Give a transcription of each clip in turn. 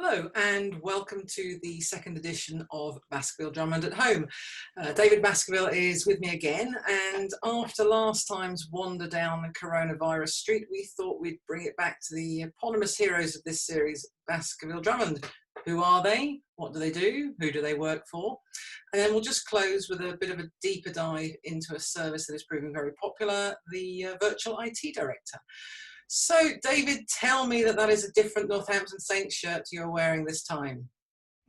Hello and welcome to the second edition of Baskerville Drummond at Home. David Baskerville is with me again, and after last time's wander down the coronavirus street, we thought we'd bring it back to the eponymous heroes of this series, Baskerville Drummond. Who are they? What do they do? Who do they work for? And then we'll just close with a bit of a deeper dive into a service that is proving very popular, the virtual IT director. So, David, tell me that is a different Northampton Saints shirt you're wearing this time.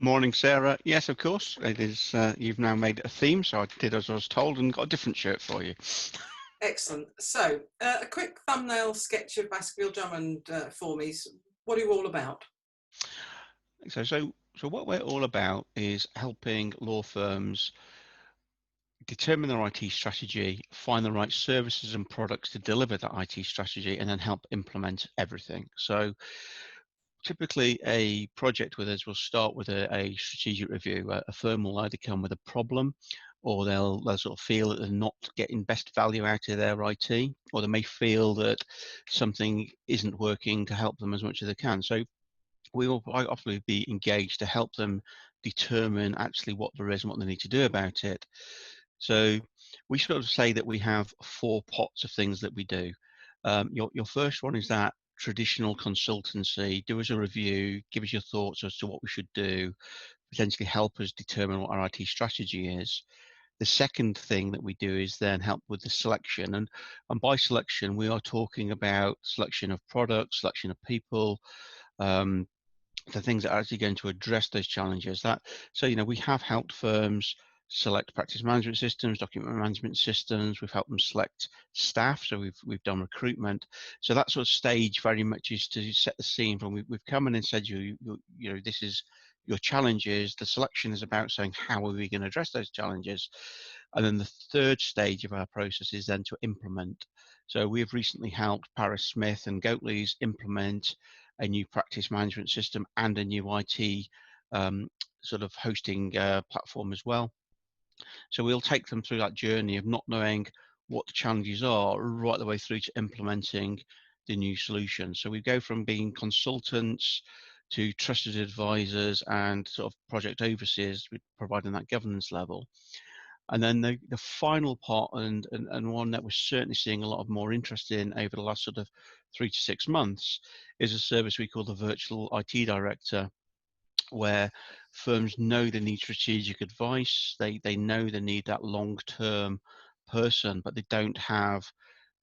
Morning, Sarah. Yes, of course. It is. You've now made it a theme, so I did as I was told and got a different shirt for you. Excellent. So, a quick thumbnail sketch of Baskerville Drummond for me. So what are you all about? So what we're all about is helping law firms determine their IT strategy, find the right services and products to deliver that IT strategy, and then help implement everything. So typically a project with us will start with a strategic review. A firm will either come with a problem, or they'll sort of feel that they're not getting best value out of their IT, or they may feel that something isn't working to help them as much as they can. So we will quite often be engaged to help them determine actually what there is and what they need to do about it. So we sort of say that we have four pots of things that we do. Your first one is that traditional consultancy. Do us a review, give us your thoughts as to what we should do, potentially help us determine what our IT strategy is. The second thing that we do is then help with the selection, and by selection we are talking about selection of products, selection of people, the things that are actually going to address those challenges. We have helped firms select practice management systems, document management systems. We've helped them select staff, so we've done recruitment. So that sort of stage very much is to set the scene. From we've come in and said, this is your challenges. The selection is about saying, how are we going to address those challenges? And then the third stage of our process is then to implement. So we have recently helped Paris Smith and Goatley's implement a new practice management system and a new IT sort of hosting platform as well. So we'll take them through that journey of not knowing what the challenges are right the way through to implementing the new solution. So we go from being consultants to trusted advisors and sort of project overseers, providing that governance level. And then the final part, and one that we're certainly seeing a lot of more interest in over the last sort of 3 to 6 months, is a service we call the virtual IT director, where firms know they need strategic advice. They know they need that long-term person, but they don't have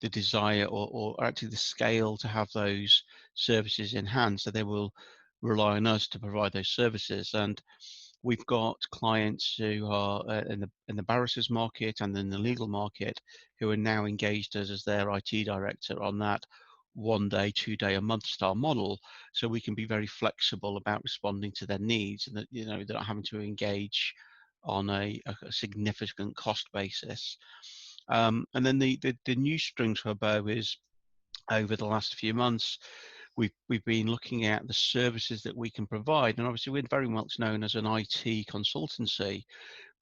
the desire or actually the scale to have those services in hand. So they will rely on us to provide those services. And we've got clients who are in the barristers market and in the legal market who are now engaged as their IT director on that 1 day, 2 day, a month style model, so we can be very flexible about responding to their needs, and that they're not having to engage on a significant cost basis. And then the new strings for a bow is, over the last few months, we've been looking at the services that we can provide, and obviously we're very much known as an IT consultancy,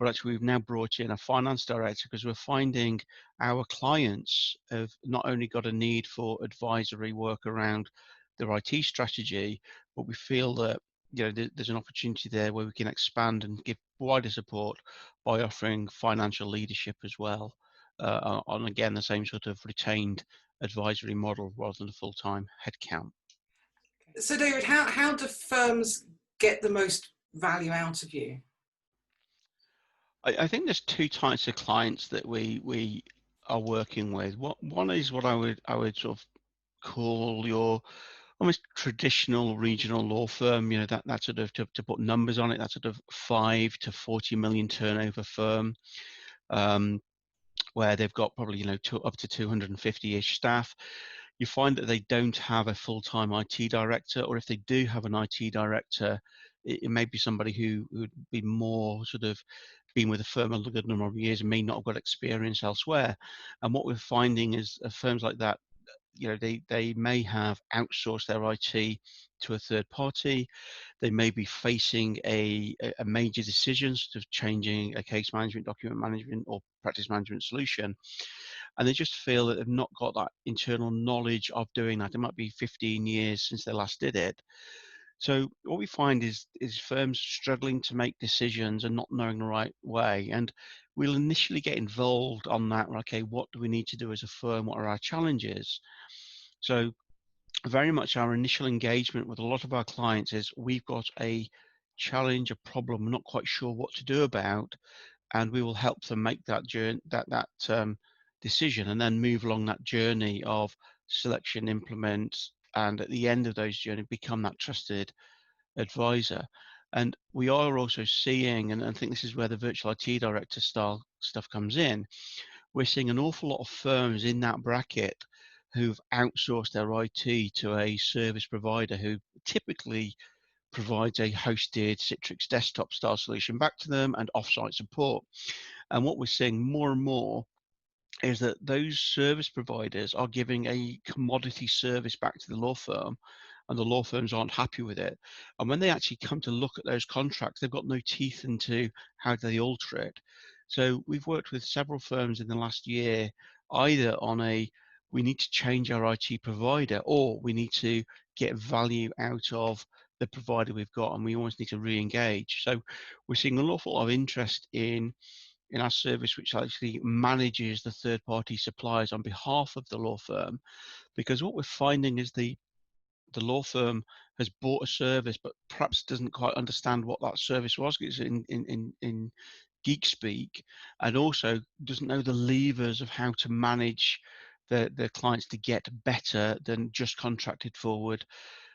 but actually we've now brought in a finance director because we're finding our clients have not only got a need for advisory work around their IT strategy, but we feel that there's an opportunity there where we can expand and give wider support by offering financial leadership as well, on again the same sort of retained advisory model rather than a full-time headcount. So, David, how do firms get the most value out of you? I think there's two types of clients that we are working with. One is what I would sort of call your almost traditional regional law firm. That sort of, to put numbers on it, that sort of 5 to 40 million turnover firm, where they've got probably up to 250-ish staff. You find that they don't have a full-time IT director, or if they do have an IT director, it may be somebody who would be more sort of been with a firm a good number of years and may not have got experience elsewhere. And what we're finding is firms like that, they may have outsourced their IT to a third party. They may be facing a major decision, sort of changing a case management, document management, or practice management solution, and they just feel that they've not got that internal knowledge of doing that. It might be 15 years since they last did it. So what we find is firms struggling to make decisions and not knowing the right way. And we'll initially get involved on that. Okay, what do we need to do as a firm? What are our challenges? So very much our initial engagement with a lot of our clients is we've got a challenge, a problem, we're not quite sure what to do about, and we will help them make that journey, decision, and then move along that journey of selection, implement, and at the end of those journey, become that trusted advisor. And we are also seeing, and I think this is where the virtual IT director style stuff comes in, we're seeing an awful lot of firms in that bracket who've outsourced their IT to a service provider who typically provides a hosted Citrix desktop style solution back to them and offsite support. And what we're seeing more and more is that those service providers are giving a commodity service back to the law firm, and the law firms aren't happy with it. And when they actually come to look at those contracts, they've got no teeth into how they alter it. So we've worked with several firms in the last year, either on a we need to change our IT provider, or we need to get value out of the provider we've got, and we always need to re-engage. So we're seeing an awful lot of interest in our service, which actually manages the third-party suppliers on behalf of the law firm, because what we're finding is the law firm has bought a service, but perhaps doesn't quite understand what that service was. It's in geek speak, and also doesn't know the levers of how to manage the clients to get better than just contracted forward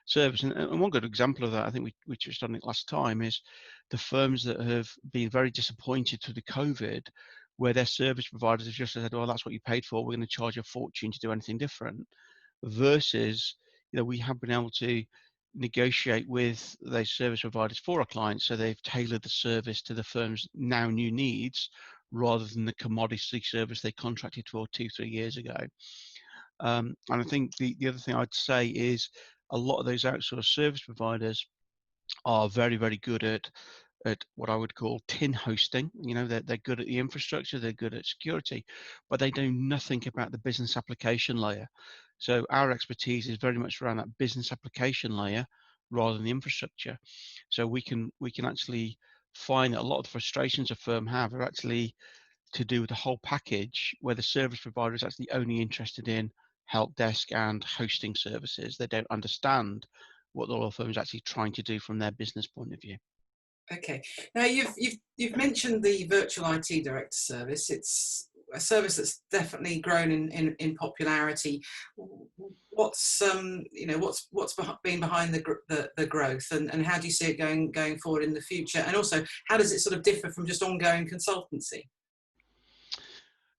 service. And one good example of that, I think we touched on it last time, is the firms that have been very disappointed through the COVID, where their service providers have just said, "Well, that's what you paid for. We're going to charge a fortune to do anything different." Versus, we have been able to negotiate with those service providers for our clients, so they've tailored the service to the firm's now new needs, rather than the commodity service they contracted for 2-3 years ago. And I think the other thing I'd say is a lot of those outsourced service providers are very, very good at what I would call tin hosting. They're good at the infrastructure, they're good at security, but they know nothing about the business application layer. So our expertise is very much around that business application layer rather than the infrastructure. So we can actually find that a lot of the frustrations a firm have are actually to do with the whole package, where the service provider is actually only interested in help desk and hosting services. They don't understand what the law firm is actually trying to do from their business point of view. Okay. Now you've mentioned the virtual IT director service. It's a service that's definitely grown in popularity. What's been behind the growth, and how do you see it going forward in the future? And also, how does it sort of differ from just ongoing consultancy?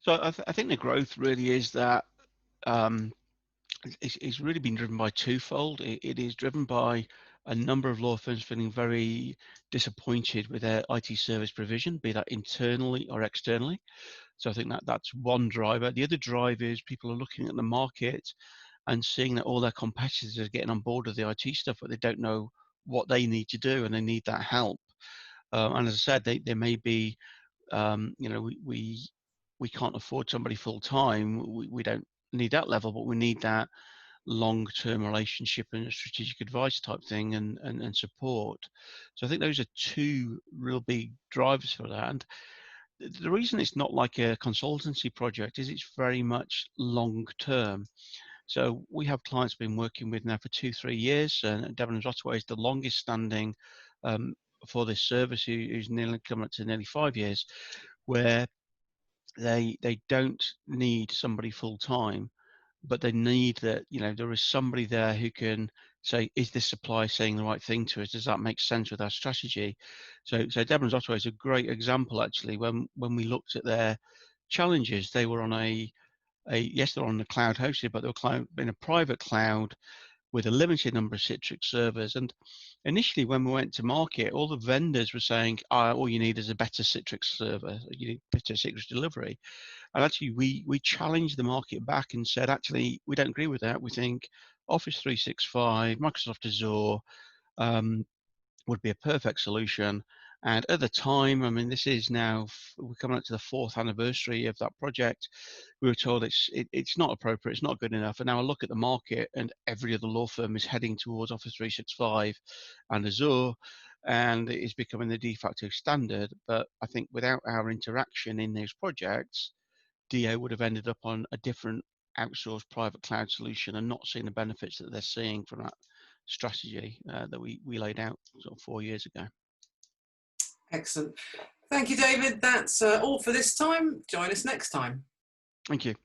So I think the growth really is that um, it's really been driven by twofold. It is driven by a number of law firms feeling very disappointed with their IT service provision, be that internally or externally. So I think that's one driver. The other drive is people are looking at the market and seeing that all their competitors are getting on board with the IT stuff, but they don't know what they need to do, and they need that help. And as I said, they may be, we can't afford somebody full time. We don't need that level, but we need that long-term relationship and strategic advice type thing, and support. So I think those are two real big drivers for that. And the reason it's not like a consultancy project is it's very much long term. So we have clients been working with now for 2-3 years, and Devon Ottaway is the longest standing um, for this service, who's nearly coming up to nearly 5 years, where they don't need somebody full time, but they need that, there is somebody there who can say, is this supply saying the right thing to us? Does that make sense with our strategy? So Debenhams Ottaway is a great example, actually. When we looked at their challenges, they were on yes, they're on the cloud hosted, but they were in a private cloud with a limited number of Citrix servers. And initially, when we went to market, all the vendors were saying, all you need is a better Citrix server, you need better Citrix delivery. And actually, we challenged the market back and said, actually, we don't agree with that. We think Office 365, Microsoft Azure would be a perfect solution. And at the time, I mean, this is now, we're coming up to the 4th anniversary of that project. We were told it's not appropriate, it's not good enough. And now I look at the market, and every other law firm is heading towards Office 365 and Azure, and it is becoming the de facto standard. But I think without our interaction in those projects, DO would have ended up on a different outsourced private cloud solution and not seeing the benefits that they're seeing from that strategy that we laid out sort of 4 years ago. Excellent. Thank you, David. That's all for this time. Join us next time. Thank you.